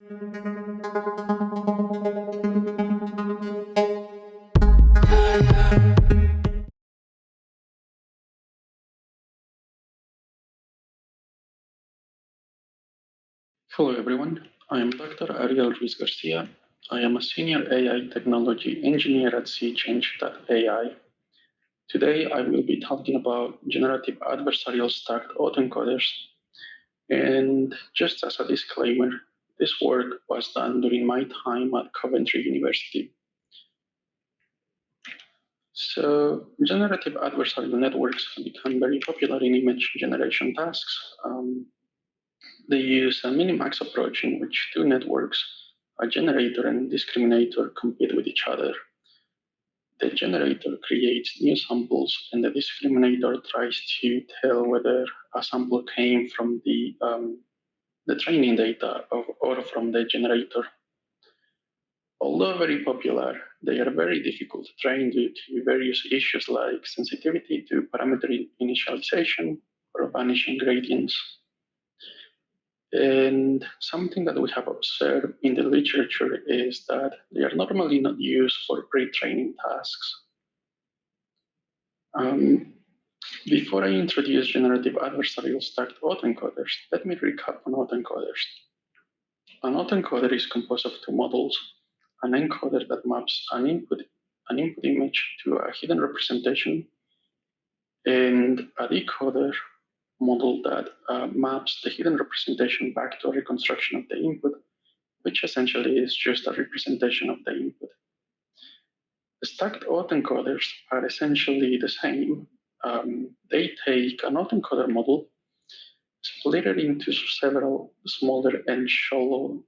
Hello everyone, I am Dr. Ariel Ruiz-Garcia. I am a senior AI technology engineer at SeeChange.ai. Today I will be talking about generative adversarial stacked autoencoders. And just as a disclaimer, this work was done during my time at Coventry University. So generative adversarial networks have become very popular in image generation tasks. They use a minimax approach in which two networks, a generator and discriminator, compete with each other. The generator creates new samples, and the discriminator tries to tell whether a sample came from the training data or from the generator. Although very popular, they are very difficult to train due to various issues like sensitivity to parameter initialization or vanishing gradients. And something that we have observed in the literature is that they are normally not used for pre-training tasks. Before I introduce generative adversarial stacked autoencoders, let me recap on autoencoders. An autoencoder is composed of two models, an encoder that maps an input image to a hidden representation, and a decoder model that maps the hidden representation back to a reconstruction of the input, which essentially is just a representation of the input. The stacked autoencoders are essentially the same. They take an autoencoder model, split it into several smaller and shallow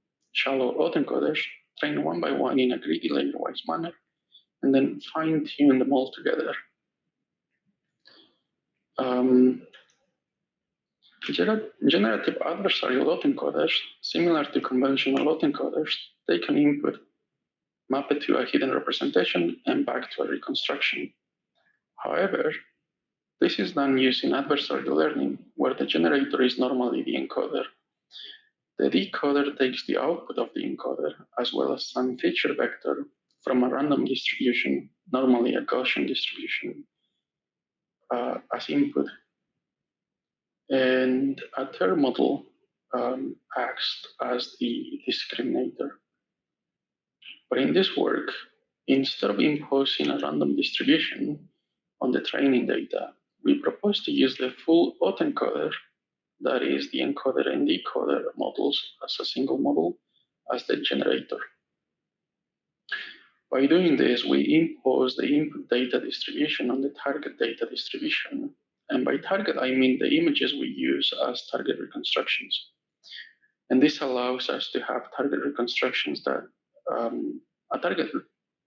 autoencoders, train one by one in a greedy layer-wise manner, and then fine-tune them all together. Generative adversarial autoencoders, similar to conventional autoencoders, take an input, map it to a hidden representation, and back to a reconstruction. However, this is done using adversarial learning, where the generator is normally the encoder. The decoder takes the output of the encoder, as well as some feature vector from a random distribution, normally a Gaussian distribution, as input. And a third model acts as the discriminator. But in this work, instead of imposing a random distribution on the training data, we propose to use the full autoencoder, that is the encoder and decoder models as a single model, as the generator. By doing this, we impose the input data distribution on the target data distribution. And by target, I mean the images we use as target reconstructions. And this allows us to have target reconstructions that, a target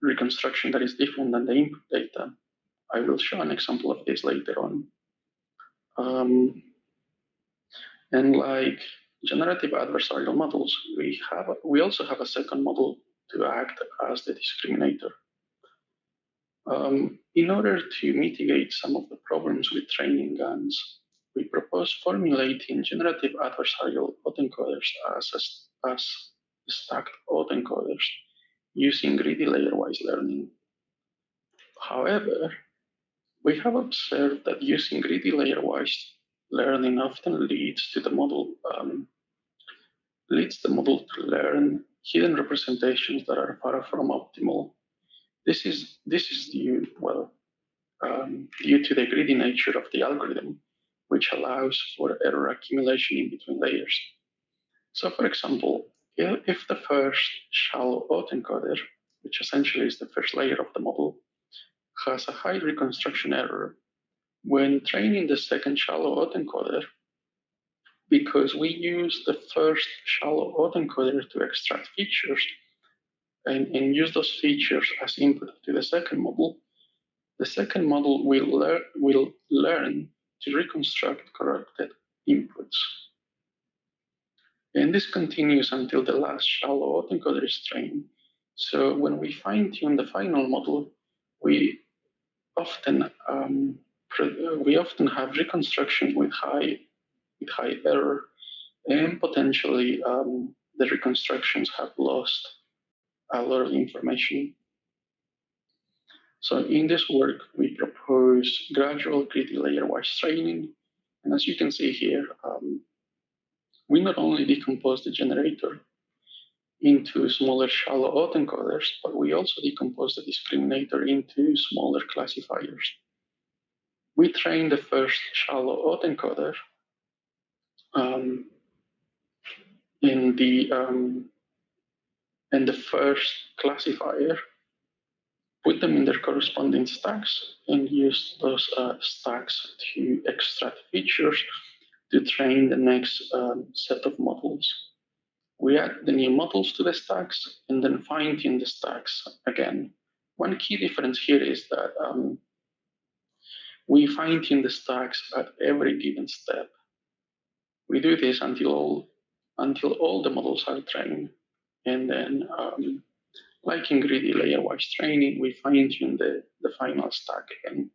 reconstruction that is different than the input data. I will show an example of this later on. And like generative adversarial models, we also have a second model to act as the discriminator. In order to mitigate some of the problems with training GANs, we propose formulating generative adversarial autoencoders as stacked autoencoders using greedy layer-wise learning. However, we have observed that using greedy layer-wise learning often leads the model to learn hidden representations that are far from optimal. This is due to the greedy nature of the algorithm, which allows for error accumulation in between layers. So, for example, if the first shallow autoencoder, which essentially is the first layer of the model, has a high reconstruction error, when training the second shallow autoencoder, because we use the first shallow autoencoder to extract features and use those features as input to the second model will learn to reconstruct corrupted inputs. And this continues until the last shallow autoencoder is trained. So when we fine-tune the final model, we often have reconstructions with high error and potentially the reconstructions have lost a lot of information. So in this work, we propose gradual gritty layer-wise training. And as you can see here, we not only decompose the generator into smaller shallow autoencoders, but we also decompose the discriminator into smaller classifiers. We train the first shallow autoencoder in the first classifier, put them in their corresponding stacks, and use those stacks to extract features to train the next set of models. We add the new models to the stacks and then fine-tune the stacks again. One key difference here is that we fine-tune the stacks at every given step. We do this until all the models are trained, and then like in greedy layer-wise training, we fine-tune the final stack again.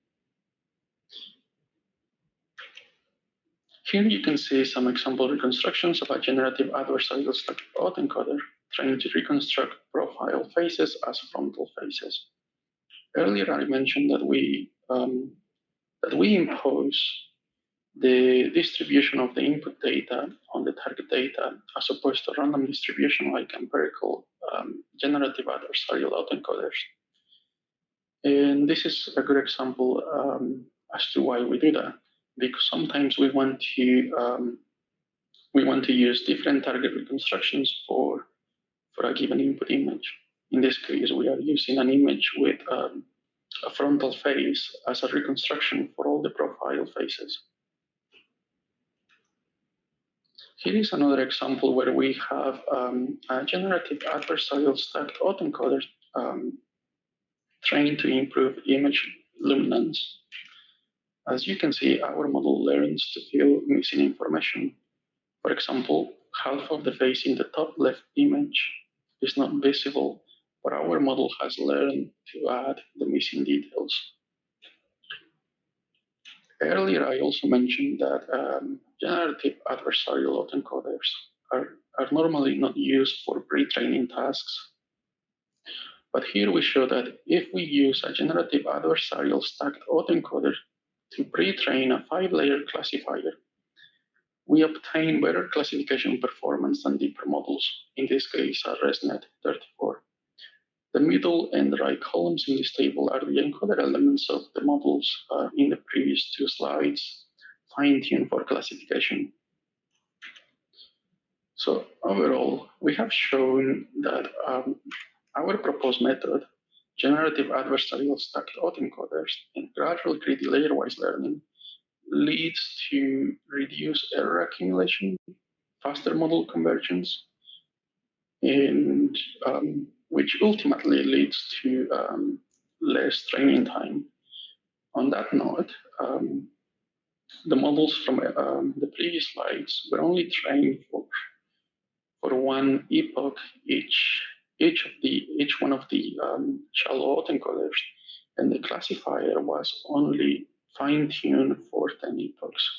Here you can see some example reconstructions of a generative adversarial stack autoencoder trying to reconstruct profile faces as frontal faces. Earlier I mentioned that we impose the distribution of the input data on the target data as opposed to random distribution like empirical generative adversarial autoencoders. And this is a good example as to why we do that, because sometimes we want to use different target reconstructions for a given input image. In this case, we are using an image with a frontal face as a reconstruction for all the profile faces. Here is another example where we have a generative adversarial stacked autoencoder trained to improve image luminance. As you can see, our model learns to fill missing information. For example, half of the face in the top left image is not visible, but our model has learned to add the missing details. Earlier, I also mentioned that generative adversarial autoencoders are normally not used for pre-training tasks. But here we show that if we use a generative adversarial stacked autoencoder to pre-train a 5-layer classifier, we obtain better classification performance than deeper models, in this case a ResNet 34. The middle and right columns in this table are the encoder elements of the models in the previous 2 slides, fine-tuned for classification. So overall, we have shown that our proposed method, generative adversarial stacked autoencoders and gradual greedy layer-wise learning, leads to reduced error accumulation, faster model convergence, and which ultimately leads to less training time. On that note, the models from the previous slides were only trained for 1 epoch each one of the shallow autoencoders, and the classifier was only fine-tuned for 10 epochs,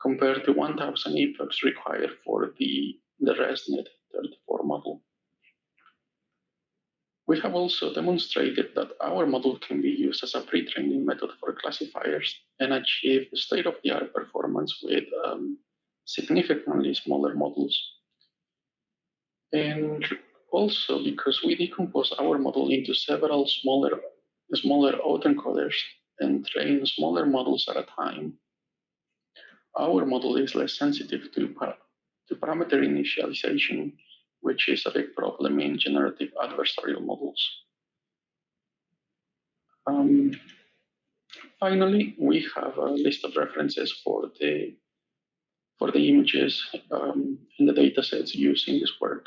compared to 1,000 epochs required for the ResNet 34 model. We have also demonstrated that our model can be used as a pre-training method for classifiers and achieve state-of-the-art performance with significantly smaller models. And also, because we decompose our model into several smaller autoencoders and train smaller models at a time, our model is less sensitive to parameter initialization, which is a big problem in generative adversarial models. Finally, we have a list of references for the images in the datasets used in this work.